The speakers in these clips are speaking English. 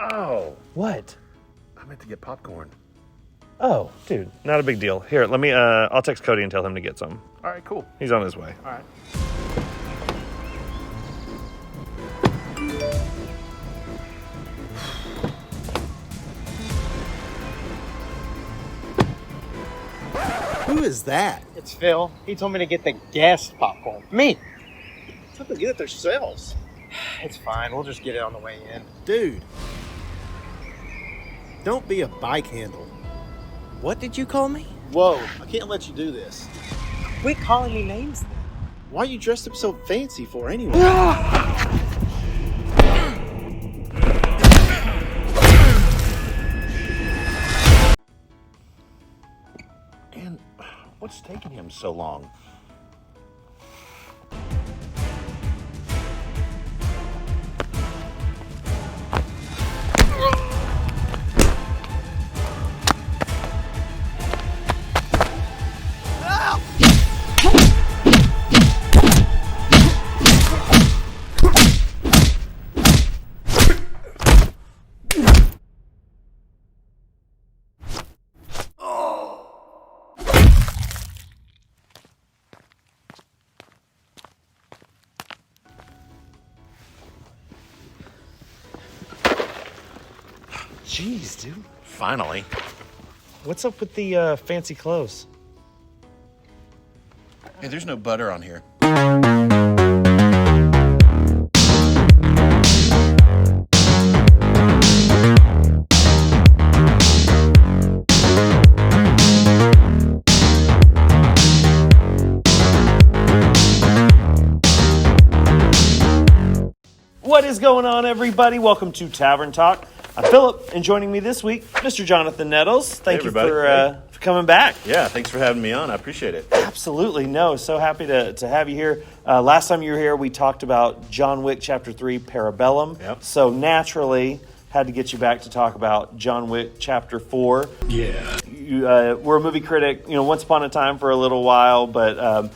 Oh. What? I meant to get popcorn. Oh, dude, not a big deal. Here, let me, I'll text Cody and tell him to get some. All right, cool. He's on his way. All right. Who is that? It's Phil. He told me to get the guest popcorn. Me. Tell them to get it themselves. It's fine. We'll just get it on the way in. Dude. Don't be a bike handle. What did you call me? Whoa, I can't let you do this. Quit calling me names then. Why are you dressed up so fancy for anyway? And what's taking him so long? Jeez, dude. Finally. What's up with the fancy clothes? Hey, there's no butter on here. What is going on, everybody? Welcome to Tavern Talk. I'm Philip, and joining me this week, Mr. Jonathan Nettles. Thank you for coming back. Yeah, thanks for having me on. I appreciate it. Absolutely. No, so happy to have you here. Last time you were here, we talked about John Wick Chapter 3, Parabellum. Yep. So naturally, had to get you back to talk about John Wick Chapter 4. Yeah. You were a movie critic, once upon a time for a little while, but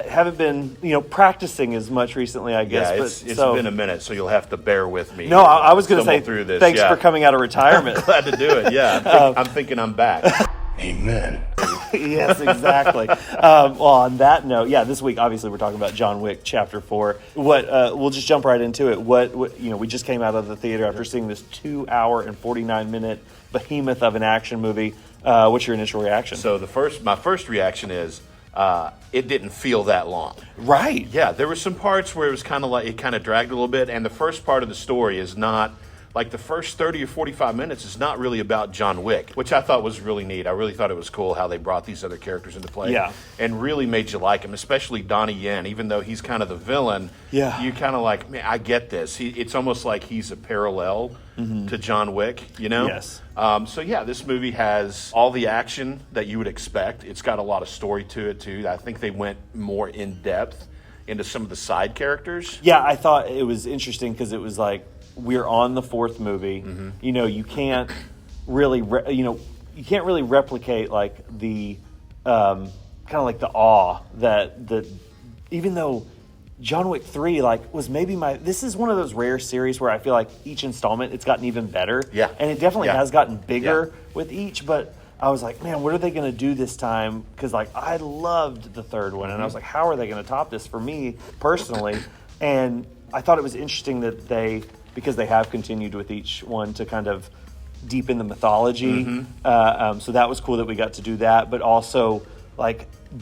haven't been, practicing as much recently, I guess. Yeah, it's been a minute, so you'll have to bear with me. No, I was going to say through this. Thanks for coming out of retirement. Glad to do it. Yeah, I'm thinking I'm back. Amen. Yes, exactly. Well, on that note, this week obviously we're talking about John Wick Chapter 4. We'll just jump right into it. We just came out of the theater after seeing this 2-hour and 49-minute behemoth of an action movie. What's your initial reaction? So my first reaction is it didn't feel that long. Right. Yeah, there were some parts where it was kind of like it kind of dragged a little bit, and the first part of the story is not. Like the first 30 or 45 minutes is not really about John Wick, which I thought was really neat. I really thought it was cool how they brought these other characters into play. Yeah. And really made you like him, especially Donnie Yen. Even though he's kind of the villain, yeah, you kind of like, man, I get this. It's almost like he's a parallel to John Wick, Yes. This movie has all the action that you would expect. It's got a lot of story to it, too. I think they went more in depth into some of the side characters. Yeah, I thought it was interesting because it was like, we're on the fourth movie. Mm-hmm. You can't really, you can't really replicate like the kind of like the awe that even though John Wick 3 was maybe this is one of those rare series where I feel like each installment it's gotten even better. Yeah, and it definitely has gotten bigger with each. But I was like, man, what are they going to do this time? Because I loved the third one, and I was like, how are they going to top this for me personally? And I thought it was interesting that because they have continued with each one to kind of deepen the mythology. Mm-hmm. So that was cool that we got to do that, but also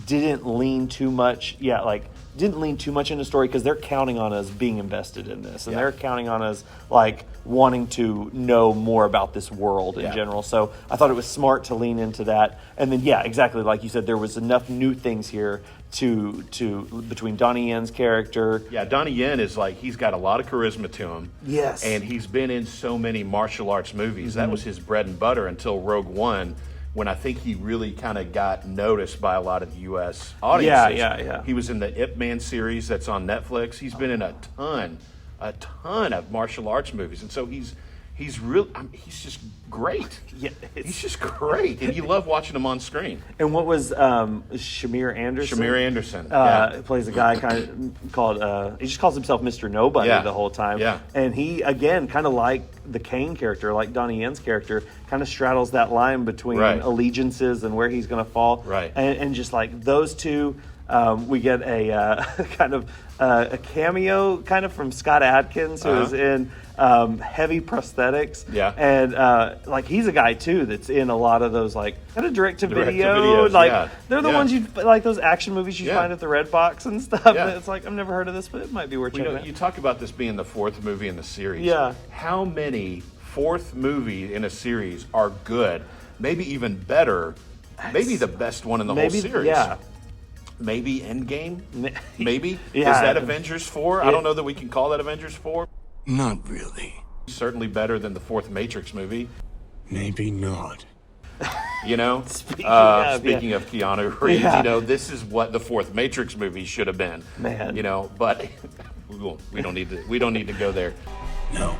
didn't lean too much into story because they're counting on us being invested in this, and they're counting on us wanting to know more about this world in general. So I thought it was smart to lean into that. And then exactly like you said, there was enough new things here to between Donnie Yen's character. Yeah, Donnie Yen is he's got a lot of charisma to him. Yes. And he's been in so many martial arts movies. Mm-hmm. That was his bread and butter until Rogue One, when I think he really kind of got noticed by a lot of the U.S. audiences. Yeah. He was in the Ip Man series that's on Netflix. He's been in a ton of martial arts movies. And so he's he's real. He's just great. Yeah, he's just great, and you love watching him on screen. And what was Shamier Anderson? Shamier Anderson plays a guy kind of called. He just calls himself Mr. Nobody the whole time. Yeah. And he again, kind of like the Kane character, like Donnie Yen's character, kind of straddles that line between allegiances and where he's going to fall. Right. And just like those two. We get a kind of a cameo kind of from Scott Adkins, who is in heavy prosthetics. Yeah. And like he's a guy too that's in a lot of those like kind of direct-to-video. Direct-to-videos, Like they're the ones you like those action movies you find at the Red Box and stuff. Yeah. It's like I've never heard of this, but it might be worth checking out. You talk about this being the fourth movie in the series. Yeah. How many fourth movie in a series are good? Maybe even better. Maybe the best one in the whole series. Yeah. Maybe Endgame? Maybe? Yeah. Is that Avengers 4? I don't know that we can call that Avengers 4. Not really. Certainly better than the fourth Matrix movie. Maybe not. You know? Speaking of Keanu Reeves, you know, this is what the fourth Matrix movie should have been. Man. You know, but we don't need to go there. No.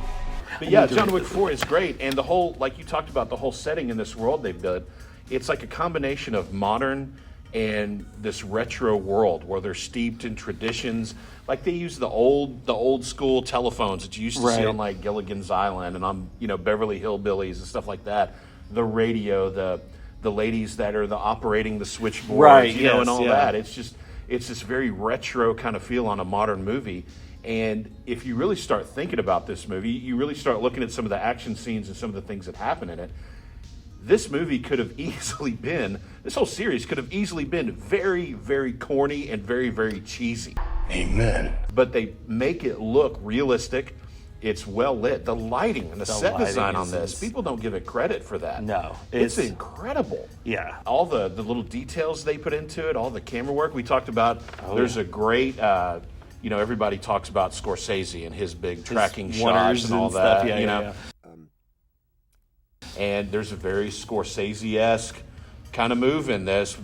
But yeah, John Wick 4 is great, and the whole, like you talked about, the whole setting in this world they've built, it's like a combination of modern and this retro world where they're steeped in traditions. Like they use the old school telephones that you used to see on like Gilligan's Island and on Beverly Hillbillies and stuff like that. The radio, the ladies that are operating the switchboards, and all that. It's this very retro kind of feel on a modern movie. And if you really start thinking about this movie, you really start looking at some of the action scenes and some of the things that happen in it. This movie could have easily been, this whole series could have easily been very, very corny and very, very cheesy. Amen. But they make it look realistic. It's well lit. The lighting and the set design on this, people don't give it credit for that. No. It's incredible. Yeah. All the little details they put into it, all the camera work. We talked about, there's a great, everybody talks about Scorsese and his big tracking shots and all that. Stuff. And there's a very Scorsese-esque kind of move in this.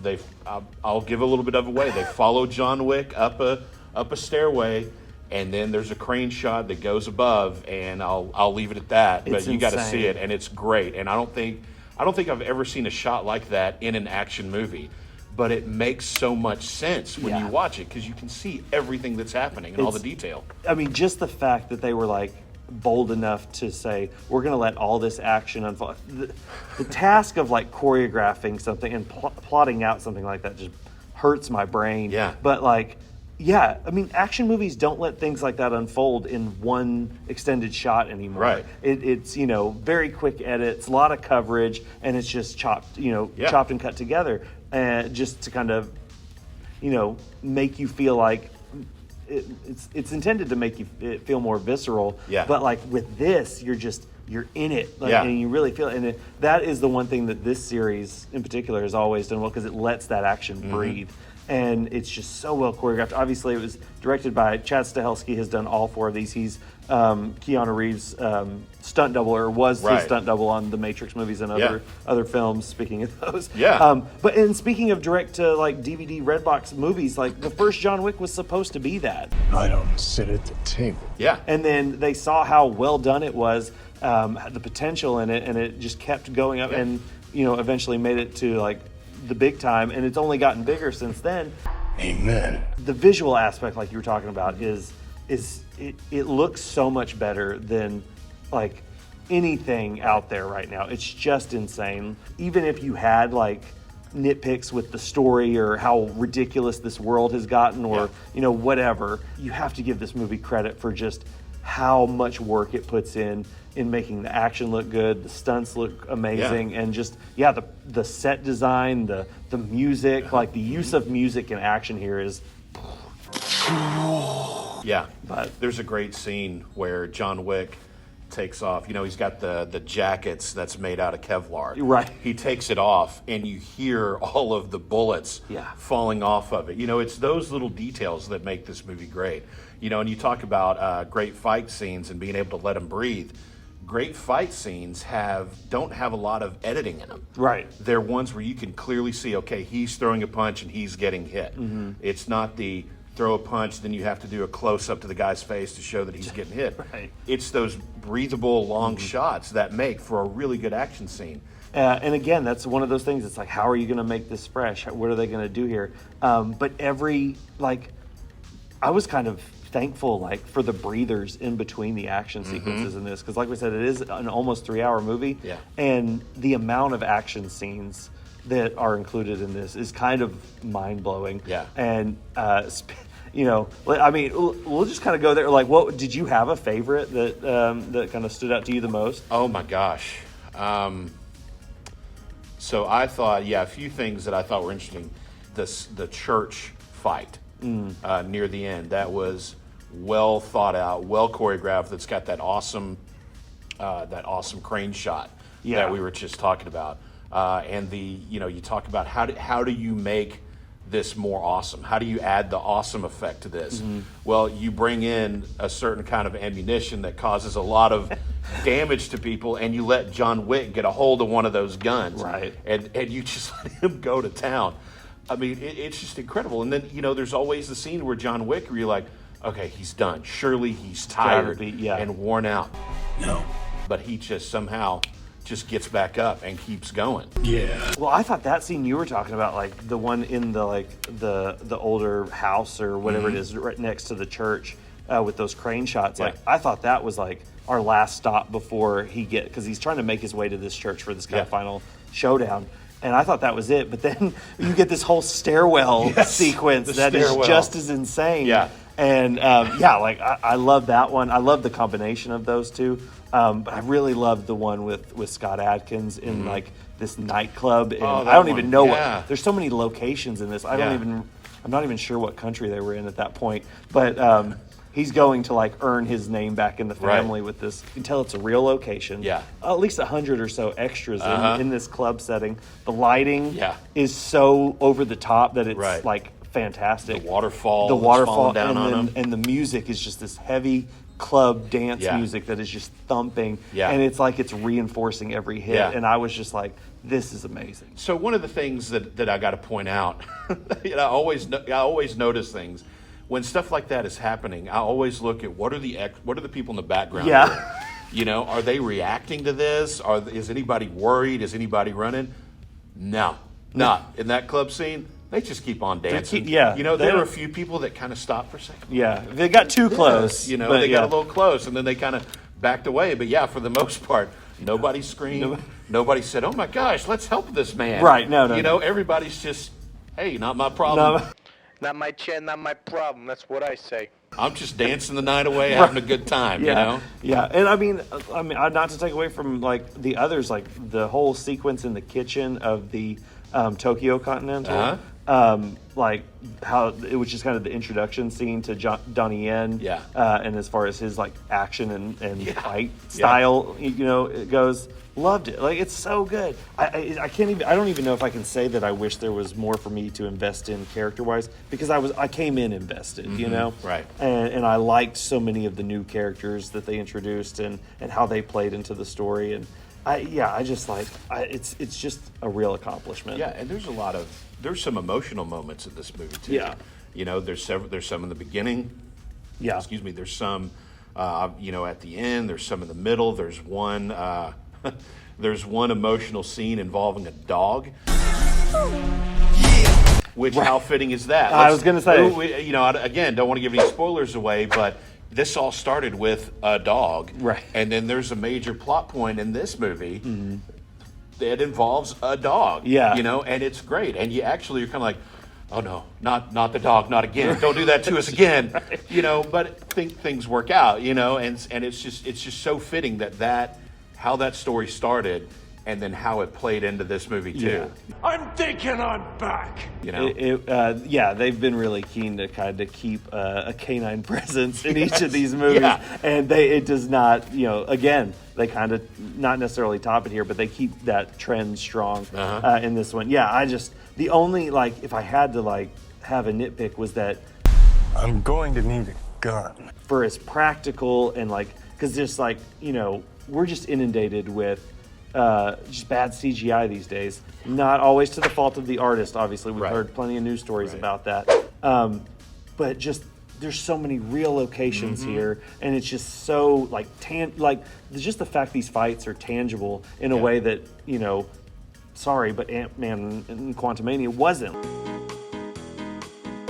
I'll give a little bit of away. They follow John Wick up a stairway, and then there's a crane shot that goes above, and I'll leave it at that. But you got to see it, and it's great. And I don't think I've ever seen a shot like that in an action movie. But it makes so much sense when you watch it because you can see everything that's happening and all the detail. I mean, just the fact that they were like bold enough to say we're going to let all this action unfold. The task of like choreographing something and plotting out something like that just hurts my brain. Yeah. But like, I mean, action movies don't let things like that unfold in one extended shot anymore. Right. It's very quick edits, a lot of coverage, and it's just chopped and cut together, and just to kind of make you feel like. It's intended to make you feel more visceral, but like with this, you're in it, and you really feel it. And that is the one thing that this series in particular has always done well because it lets that action breathe. And it's just so well choreographed. Obviously, it was directed by Chad Stahelski, has done all four of these. He's Keanu Reeves' stunt double, or was his stunt double on the Matrix movies and other films, speaking of those. But speaking of direct to like DVD Redbox movies, like the first John Wick was supposed to be that. I don't sit at the table. Yeah. And then they saw how well done it was, the potential in it, and it just kept going up and, eventually made it to like the big time, and it's only gotten bigger since then. Amen. The visual aspect, like you were talking about, is it looks so much better than like anything out there right now. It's just insane. Even if you had like nitpicks with the story or how ridiculous this world has gotten or whatever, you have to give this movie credit for just how much work it puts in making the action look good, the stunts look amazing, and just the set design, the music, like the use of music in action here is. Yeah, but there's a great scene where John Wick takes off. He's got the jackets that's made out of Kevlar. Right. He takes it off, and you hear all of the bullets falling off of it. It's those little details that make this movie great. And you talk about great fight scenes and being able to let them breathe. Great fight scenes don't have a lot of editing in them. Right. They're ones where you can clearly see, okay, he's throwing a punch and he's getting hit. It's not the throw a punch, then you have to do a close-up to the guy's face to show that he's getting hit. Right. It's those breathable, long shots that make for a really good action scene. And again, that's one of those things. It's like, how are you going to make this fresh? What are they going to do here? But I was kind of thankful, for the breathers in between the action sequences in this, because like we said, it is an almost 3-hour movie, and the amount of action scenes that are included in this is kind of mind-blowing. Yeah. And we'll just kind of go there. What did you have a favorite that kind of stood out to you the most? Oh my gosh. So I thought, a few things that I thought were interesting. The church fight near the end, that was well thought out, well choreographed. That's got that awesome crane shot that we were just talking about. And you talk about how do you make this more awesome? How do you add the awesome effect to this? Well, you bring in a certain kind of ammunition that causes a lot of damage to people, and you let John Wick get a hold of one of those guns, right? And you just let him go to town. I mean, it's just incredible. And then there's always the scene where John Wick, where you're like, okay, he's done. Surely he's tired and worn out. No. But he just somehow just gets back up and keeps going. Yeah. Well, I thought that scene you were talking about, the one in the older house or whatever it is, right next to the church, with those crane shots. I thought that was our last stop before because he's trying to make his way to this church for this kind of final showdown. And I thought that was it, but then you get this whole stairwell sequence is just as insane. Yeah. And I love that one. I love the combination of those two. But I really loved the one with Scott Adkins in this nightclub. And I don't even know what. There's so many locations in this. I'm not even sure what country they were in at that point. But he's going to earn his name back in the family with this. You can tell it's a real location. Yeah. At least 100 or so extras in this club setting. The lighting is so over the top that it's fantastic. The waterfall down on him. And the music is just this heavy club dance music that is just thumping. Yeah. And it's reinforcing every hit. Yeah. And I was just like, this is amazing. So one of the things that I got to point out, I always notice things when stuff like that is happening. I always look at what are the people in the background doing? Are they reacting to this? Is anybody worried? Is anybody running? No, not in that club scene. They just keep on dancing. There were a few people that kind of stopped for a second. Yeah, they got too close. They got a little close, and then they kind of backed away. But for the most part, nobody screamed. Nobody said, "Oh my gosh, let's help this man." Right? No. Everybody's just, "Hey, not my problem." No. Not my chair, not my problem. That's what I say. I'm just dancing the night away, having a good time. Yeah, and I mean, not to take away from the others, the whole sequence in the kitchen of the Tokyo Continental. How it was just kind of the introduction scene to Donnie Yen, and as far as his action and fight style, it goes. Loved it. It's so good. I can't even. I don't even know if I can say that I wish there was more for me to invest in character wise, because I came in invested, right, and I liked so many of the new characters that they introduced and how they played into the story, and it's just a real accomplishment. Yeah, and there's some emotional moments in this movie too. Yeah. There's some in the beginning. Yeah. Excuse me. There's some, at the end. There's some in the middle. There's one. There's one emotional scene involving a dog. Which, how fitting is that? I was going to say. Again, don't want to give any spoilers away, but this all started with a dog. Right. And then there's a major plot point in this movie that involves a dog. Yeah. And it's great. And you're kind of like, oh no, not the dog, not again. Don't do that to us again. Right. But things work out, and it's just so fitting that how that story started and then how it played into this movie too. Yeah. I'm thinking I'm back. They've been really keen to kind of keep a canine presence in each of these movies, and it does not. Again, they kind of not necessarily top it here, but they keep that trend strong in this one. Yeah, the only if I had to have a nitpick was that I'm going to need a gun. For as practical and because just we're just inundated with just bad CGI these days. Not always to the fault of the artist, obviously. We've heard plenty of news stories about that. but just there's so many real locations here, and it's just so like just the fact these fights are tangible in a way that sorry, but Ant-Man and Quantumania wasn't.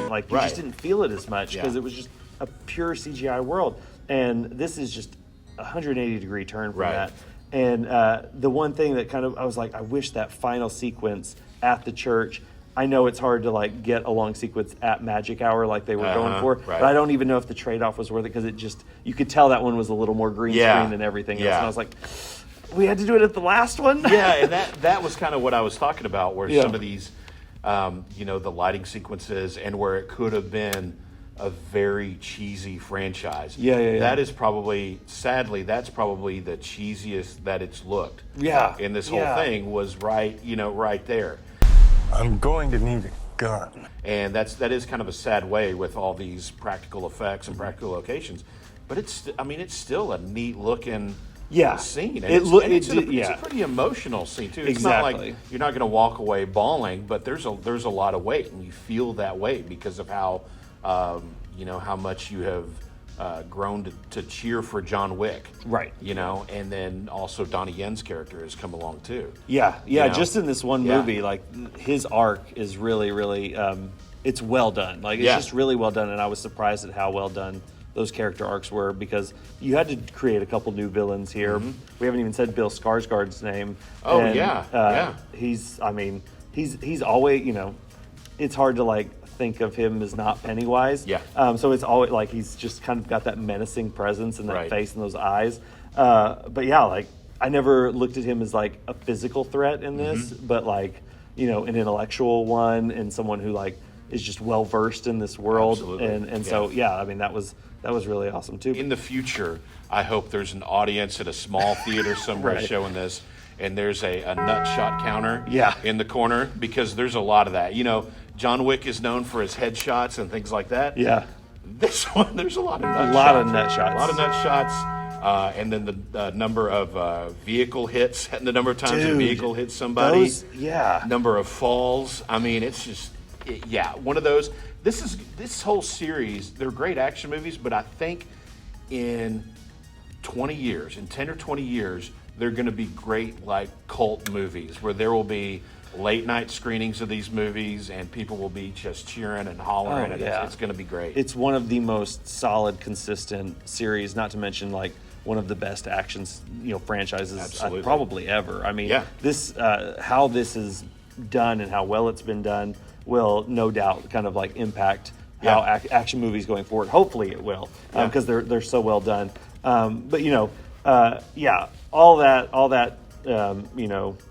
Like you just didn't feel it as much because it was just a pure CGI world, and this is just a 180-degree turn from that. And the one thing that kind of I was like, I wish that final sequence at the church. I know it's hard to like get a long sequence at Magic Hour like they were going for, but I don't even know if the trade-off was worth it because it just you could tell that one was a little more green screen than everything else. And I was like, we had to do it at the last one. And that was kind of what I was talking about, where some of these, the lighting sequences and where it could have been a very cheesy franchise. That is probably, sadly, that's probably the cheesiest that it's looked. In this whole thing was right there. I'm going to need a gun. And that is kind of a sad way with all these practical effects and practical locations. But it's still a neat looking scene. And it's a pretty emotional scene too. It's not like you're not going to walk away bawling, but there's a lot of weight, and you feel that weight because of how how much you have grown to cheer for John Wick, and then also Donnie Yen's character has come along too. Just in this one movie, like his arc is really, really, it's well done. Like it's just really well done, and I was surprised at how well done those character arcs were because you had to create a couple new villains here. We haven't even said Bill Skarsgård's name. He's always, it's hard to like think of him as not Pennywise. So it's always like he's just kind of got that menacing presence and that face and those eyes. Like I never looked at him as like a physical threat in this, but like, an intellectual one and someone who like is just well versed in this world. So that was really awesome too. In the future, I hope there's an audience at a small theater somewhere showing this, and there's a nut shot counter in the corner, because there's a lot of that. John Wick is known for his headshots and things like that. This one, there's a lot of nut shots. A lot of nut shots. And then the number of vehicle hits, the number of times a vehicle hits somebody. Number of falls. I mean, it's just, one of those. This whole series, they're great action movies, but I think in 10 or 20 years, they're going to be great, like, cult movies where there will be late night screenings of these movies and people will be just cheering and hollering. It's going to be great. It's one of the most solid, consistent series, not to mention, like, one of the best actions, franchises probably ever. I mean, this how this is done and how well it's been done will no doubt kind of like impact how action movies going forward. Hopefully it will, because they're so well done. All that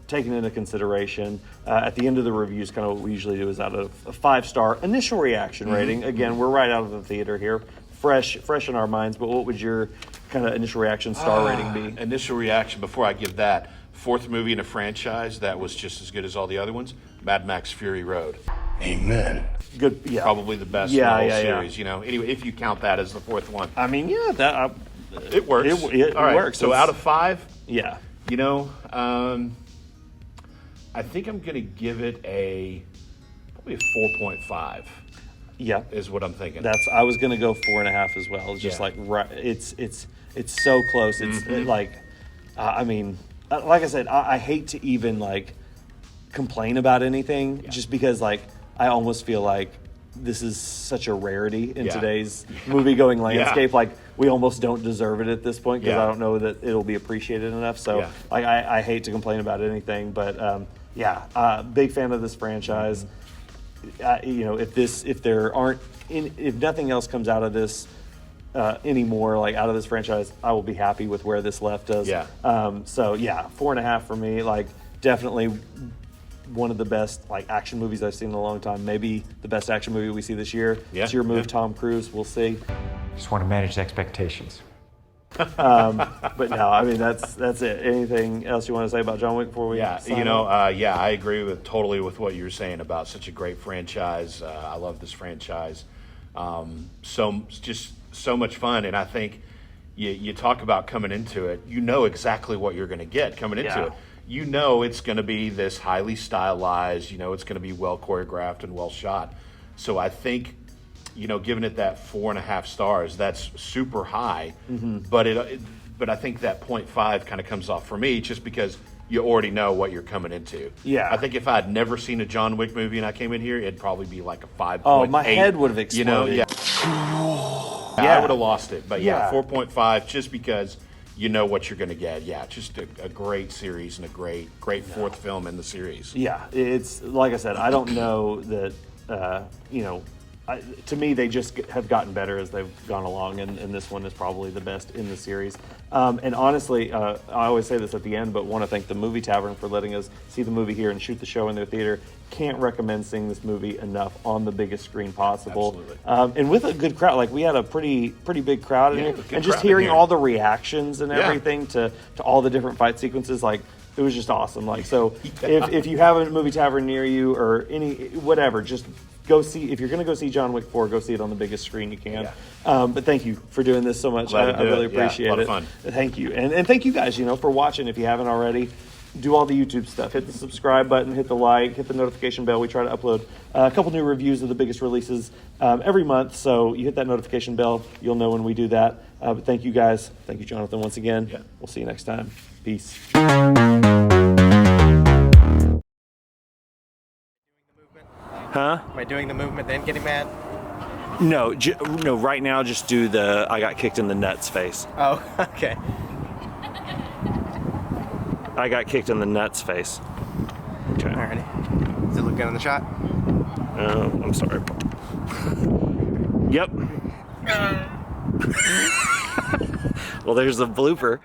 taken into consideration, at the end of the reviews, kind of what we usually do is out of a 5-star initial reaction rating. Again, we're right out of the theater here, fresh in our minds. But what would your kind of initial reaction star rating be? Initial reaction, before I give that, fourth movie in a franchise that was just as good as all the other ones, Mad Max Fury Road. Amen. Good, Probably the best in the whole series. Anyway, if you count that as the fourth one. I mean, it works. It all right. works. So out of 5, I think I'm going to give it probably a 4.5. Yeah, is what I'm thinking. I was going to go 4.5 as well. It's just like it's so close. It's like, like I said, I hate to even like complain about anything, just because like I almost feel like this is such a rarity in today's movie-going landscape. Like we almost don't deserve it at this point, because I don't know that it'll be appreciated enough. So like I hate to complain about anything, but big fan of this franchise. If nothing else comes out of this anymore, like out of this franchise, I will be happy with where this left us. 4.5 for me. Like definitely one of the best like action movies I've seen in a long time. Maybe the best action movie we see this year. It's your move, Tom Cruise. We'll see. Just want to manage expectations. But no, I mean that's it. Anything else you want to say about John Wick before we? I agree totally with what you're saying about such a great franchise. I love this franchise. So much fun, and I think you talk about coming into it. You know exactly what you're going to get coming into it. You know it's going to be this highly stylized. You know it's going to be well choreographed and well shot. So I think giving it that 4.5 stars. That's super high, but but I think that 0.5 kind of comes off for me just because you already know what you're coming into. Yeah. I think if I had never seen a John Wick movie and I came in here, it'd probably be like a 5.8. Oh, my head would have exploded. Yeah. I would have lost it. But yeah, 4.5 just because you know what you're going to get. Yeah, just a great series and a great fourth film in the series. Yeah, it's like I said, I don't know that, to me, they just have gotten better as they've gone along, and this one is probably the best in the series. And honestly, I always say this at the end, but want to thank the Movie Tavern for letting us see the movie here and shoot the show in their theater. Can't recommend seeing this movie enough on the biggest screen possible. Absolutely. And with a good crowd. Like, we had a pretty big crowd in here. Good And just crowd in hearing here. all the reactions and everything to all the different fight sequences, like, it was just awesome. Like, so if you have a Movie Tavern near you or whatever, just go see. If you're going to go see John Wick 4, go see it on the biggest screen you can. But thank you for doing this so much. Glad to I do really it. Yeah, appreciate a lot it. of fun. Thank you. And thank you guys, for watching. If you haven't already, do all the YouTube stuff. Hit the subscribe button, hit the like, hit the notification bell. We try to upload a couple new reviews of the biggest releases every month. So you hit that notification bell, you'll know when we do that. But thank you guys. Thank you, Jonathan, once again. Yeah. We'll see you next time. Peace. Huh? Am I doing the movement then getting mad? No, no. Right now, just do the "I got kicked in the nuts" face. Oh, okay. I got kicked in the nuts face. Okay. Alrighty. Does it look good on the shot? I'm sorry. Yep. Well, there's the blooper.